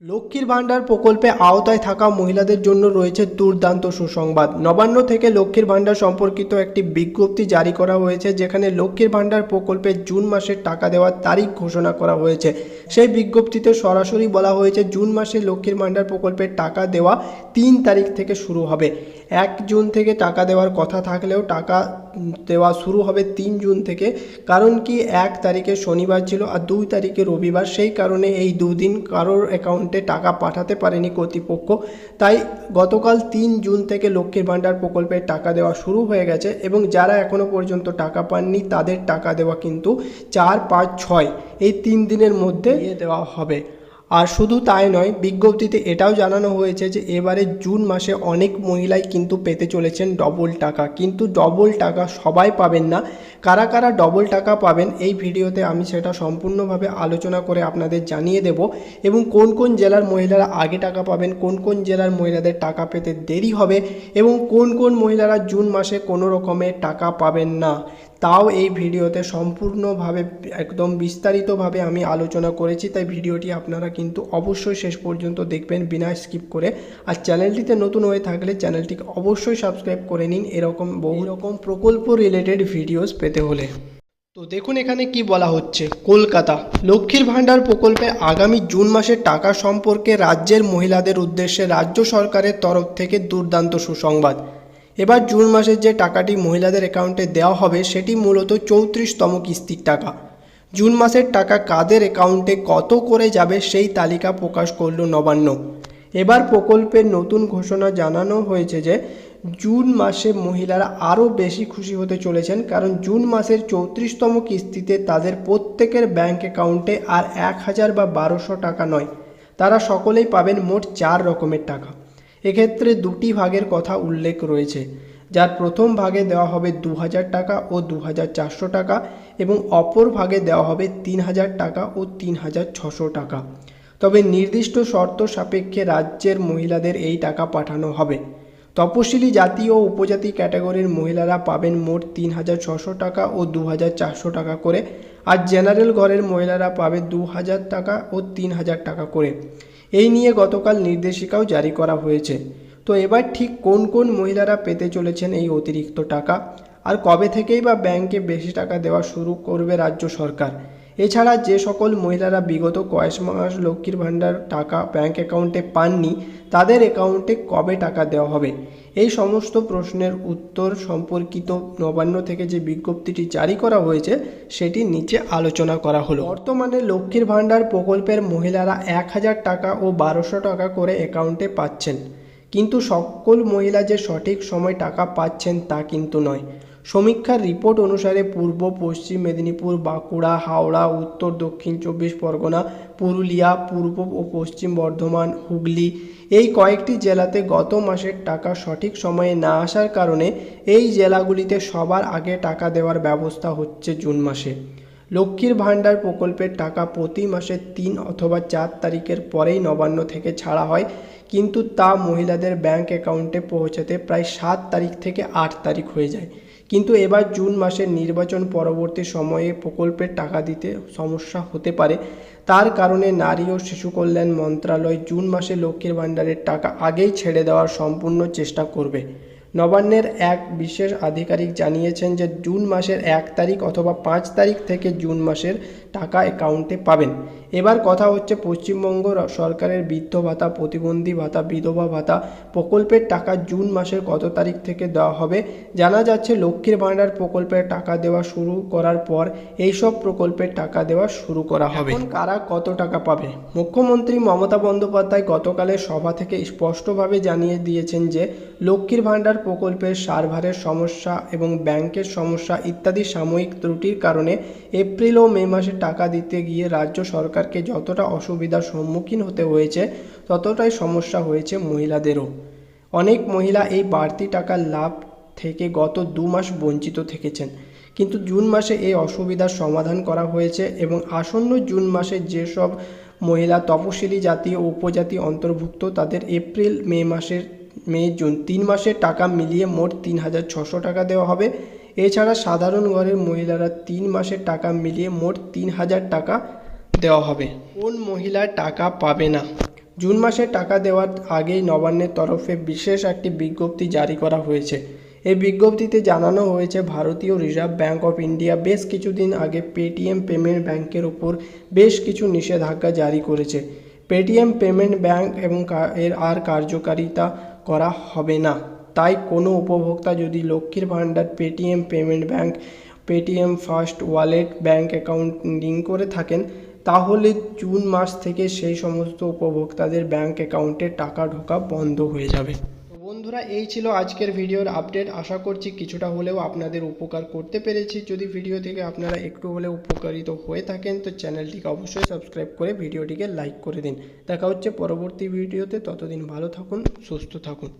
লক্ষ্মীর ভাণ্ডার প্রকল্পে আওতায় থাকা মহিলাদের জন্য রয়েছে দুর্দান্ত সুসংবাদ। নবান্ন থেকে লক্ষ্মীর ভাণ্ডার সম্পর্কিত একটি বিজ্ঞপ্তি জারি করা হয়েছে, যেখানে লক্ষ্মীর ভাণ্ডার প্রকল্পে জুন মাসের টাকা দেওয়ার তারিখ ঘোষণা করা হয়েছে। সেই বিজ্ঞপ্তিতে সরাসরি বলা হয়েছে জুন মাসে লক্ষ্মীর ভাণ্ডার প্রকল্পের টাকা দেওয়া 3 তারিখ থেকে শুরু হবে। 1 জুন থেকে টাকা দেওয়ার কথা থাকলেও টাকা দেওয়া শুরু হবে 3 জুন থেকে। কারণ কি, 1 তারিখে শনিবার ছিল আর 2 তারিখে রবিবার, সেই কারণে এই দুদিন কারোর অ্যাকাউন্টে টাকা পাঠাতে পারেনি কর্তৃপক্ষ। তাই গতকাল 3 জুন থেকে লক্ষ্মীর ভাণ্ডার প্রকল্পের টাকা দেওয়া শুরু হয়ে গেছে এবং যারা এখনও পর্যন্ত টাকা পাননি তাদের টাকা দেওয়া কিন্তু 4, 5, 6 এই 3 দিনের মধ্যে দেওয়া হবে। আর শুধু তাই নয়, বিজ্ঞপ্তিতে এটাও জানানো হয়েছে যে এবারে জুন মাসে অনেক মহিলাই কিন্তু পেতে চলেছেন ডবল টাকা। কিন্তু ডবল টাকা সবাই পাবেন না। কারা কারা ডবল টাকা পাবেন এই ভিডিওতে আমি সেটা সম্পূর্ণভাবে আলোচনা করে আপনাদের জানিয়ে দেব, এবং কোন কোন জেলার মহিলারা আগে টাকা পাবেন, কোন কোন জেলার মহিলাদের টাকা পেতে দেরি হবে, এবং কোন কোন মহিলারা জুন মাসে কোনো রকমের টাকা পাবেন না, তাও এই ভিডিওতে সম্পূর্ণভাবে একদম বিস্তারিতভাবে আমি আলোচনা করেছি। তাই ভিডিওটি আপনারা কিন্তু অবশ্যই শেষ পর্যন্ত দেখবেন বিনা স্কিপ করে। আর চ্যানেলটিতে নতুন হয়ে থাকলে চ্যানেলটিকে অবশ্যই সাবস্ক্রাইব করে নিন এরকম বহু রকম প্রকল্প রিলেটেড ভিডিওস পেতে হলে। তো দেখুন এখানে কি বলা হচ্ছে। কলকাতা লক্ষ্মীর ভাণ্ডার প্রকল্পে আগামী জুন মাসের টাকা সম্পর্কে রাজ্যের মহিলাদের উদ্দেশ্যে রাজ্য সরকারের তরফ থেকে দুর্দান্ত সুসংবাদ। এবার জুন মাসের যে টাকাটি মহিলাদের অ্যাকাউন্টে দেওয়া হবে সেটি মূলত 34তম কিস্তির টাকা। জুন মাসের টাকা কাদের অ্যাকাউন্টে কত করে যাবে সেই তালিকা প্রকাশ করল নবান্ন। এবার প্রকল্পের নতুন ঘোষণা জানানো হয়েছে যে জুন মাসে মহিলারা আরও বেশি খুশি হতে চলেছেন, কারণ জুন মাসের 34তম কিস্তিতে তাদের প্রত্যেকের ব্যাঙ্ক অ্যাকাউন্টে আর 1000 বা 1200 টাকা নয়, তারা সকলেই পাবেন মোট 4 রকমের টাকা। এক্ষেত্রে 2টি ভাগের কথা উল্লেখ রয়েছে, যার প্রথম ভাগে দেওয়া হবে 2000 টাকা ও 2400 টাকা, এবং অপর ভাগে দেওয়া হবে 3000 টাকা ও 3600 টাকা। তবে নির্দিষ্ট শর্ত সাপেক্ষে রাজ্যের মহিলাদের এই টাকা পাঠানো হবে। তপশিলি জাতি ও উপজাতি ক্যাটাগরির মহিলারা পাবেন মোট 3600 টাকা ও 2400 টাকা করে, আর জেনারেল ঘরের মহিলারা পাবে 2000 টাকা ও 3000 টাকা করে। এই নিয়ে গতকাল নির্দেশিকাও জারি করা হয়েছে। তো এবার ঠিক কোন কোন মহিলারা পেতে চলেছেন এই অতিরিক্ত টাকা, আর কবে থেকেই বা ব্যাংকে বেশি টাকা দেওয়া শুরু করবে রাজ্য সরকার, এছাড়া যে সকল মহিলারা বিগত কয়েক মাস লক্ষ্মীর ভাণ্ডার টাকা ব্যাংক অ্যাকাউন্টে পাননি তাদের অ্যাকাউন্টে কবে টাকা দেওয়া হবে, এই সমস্ত প্রশ্নের উত্তর সম্পর্কিত নবান্ন থেকে যে বিজ্ঞপ্তিটি জারি করা হয়েছে সেটি নিচে আলোচনা করা হলো। বর্তমানে লক্ষ্মীর ভাণ্ডার প্রকল্পের মহিলারা 1000 টাকা ও 1200 টাকা করে অ্যাকাউন্টে পাচ্ছেন, কিন্তু সকল মহিলা যে সঠিক সময় টাকা পাচ্ছেন তা কিন্তু নয়। সমীক্ষার রিপোর্ট অনুসারে পূর্ব পশ্চিম মেদিনীপুর, বাঁকুড়া, হাওড়া, উত্তর দক্ষিণ 24 পরগনা, পুরুলিয়া, পূর্ব ও পশ্চিম বর্ধমান, হুগলি এই কয়েকটি জেলাতে গত মাসের টাকা সঠিক সময়ে না আসার কারণে এই জেলাগুলিতে সবার আগে টাকা দেওয়ার ব্যবস্থা হচ্ছে জুন মাসে। লক্ষ্মীর ভাণ্ডার প্রকল্পের টাকা প্রতি মাসের 3 অথবা 4 তারিখের পরেই নবান্ন থেকে ছাড়া হয়, কিন্তু তা মহিলাদের ব্যাংক অ্যাকাউন্টে পৌঁছাতে প্রায় 7 তারিখ থেকে 8 তারিখ হয়ে যায়। কিন্তু এবার জুন মাসের নির্বাচন পরবর্তী সময়ে প্রকল্পের টাকা দিতে সমস্যা হতে পারে। তার কারণে নারী ও শিশু কল্যাণ মন্ত্রণালয় জুন মাসে লক্ষ্মীর ভাণ্ডারের টাকা আগেই ছেড়ে দেওয়ার সম্পূর্ণ চেষ্টা করবে। নবান্নের এক বিশেষ আধিকারিক জানিয়েছেন যে জুন মাসের 1 তারিখ অথবা 5 তারিখ থেকে জুন মাসের টাকা অ্যাকাউন্টে পাবেন। এবার কথা হচ্ছে পশ্চিমবঙ্গ সরকারের বৃদ্ধ ভাতা, প্রতিবন্ধী ভাতা, বিধবা ভাতা প্রকল্পের টাকা জুন মাসের কত তারিখ থেকে দেওয়া হবে। জানা যাচ্ছে লক্ষ্মীর ভাণ্ডার প্রকল্পের টাকা দেওয়া শুরু করার পর এইসব প্রকল্পের টাকা দেওয়া শুরু করা হবে। এখন কারা কত টাকা পাবে? মুখ্যমন্ত্রী মমতা বন্দ্যোপাধ্যায় গতকালের সভা থেকে স্পষ্টভাবে জানিয়ে দিয়েছেন যে লক্ষ্মীর ভাণ্ডার প্রকল্পের সার্ভারের সমস্যা এবং ব্যাংকের সমস্যা ইত্যাদি সাময়িক ত্রুটির কারণে এপ্রিল ও মে মাসে টাকা দিতে গিয়ে রাজ্য সরকারকে যতটা অসুবিধার সম্মুখীন হতে হয়েছে ততটাই সমস্যা হয়েছে মহিলাদেরও। অনেক মহিলা এই বাড়তি টাকার লাভ থেকে গত 2 মাস বঞ্চিত থেকেছেন, কিন্তু জুন মাসে এই অসুবিধার সমাধান করা হয়েছে এবং আসন্ন জুন মাসে যেসব মহিলা তপশিলি জাতি ও উপজাতি অন্তর্ভুক্ত তাদের এপ্রিল মে জুন 3 মাসের টাকা মিলিয়ে মোট 3600 টাকা দেওয়া হবে। এছাড়া সাধারণ ঘরের মহিলারা 3 মাসের টাকা মিলিয়ে মোট 3000 টাকা দেওয়া হবে। কোন মহিলা টাকা পাবে না? জুন মাসে টাকা দেওয়ার আগেই নবান্নের তরফে বিশেষ একটি বিজ্ঞপ্তি জারি করা হয়েছে। এই বিজ্ঞপ্তিতে জানানো হয়েছে ভারতীয় রিজার্ভ ব্যাঙ্ক অফ ইন্ডিয়া বেশ কিছুদিন আগে পেটিএম পেমেন্ট ব্যাংকের উপর বেশ কিছু নিষেধাজ্ঞা জারি করেছে। পেটিএম পেমেন্ট ব্যাংক এবং এর আর কার্যকারিতা করা হবে না। তাই কোনো উপভোক্তা যদি লক্ষ্মীর ভাণ্ডার, Paytm payment bank, Paytm first wallet bank account link করে থাকেন, তাহলে জুন মাস থেকে সেই সমস্ত উপভোক্তাদের ব্যাংক অ্যাকাউন্টে টাকা ঢোকা বন্ধ হয়ে যাবে। বন্ধুরা, এই ছিল আজকের ভিডিওর আপডেট। আশা করছি কিছুটা হলেও আপনাদের উপকার করতে পেরেছি। যদি ভিডিও থেকে আপনারা একটু হলেও উপকারিত হয়ে থাকেন তো চ্যানেলটিকে অবশ্যই সাবস্ক্রাইব করে ভিডিওটিকে লাইক করে দিন। দেখা হচ্ছে পরবর্তী ভিডিওতে। ততদিন ভালো থাকুন, সুস্থ থাকুন।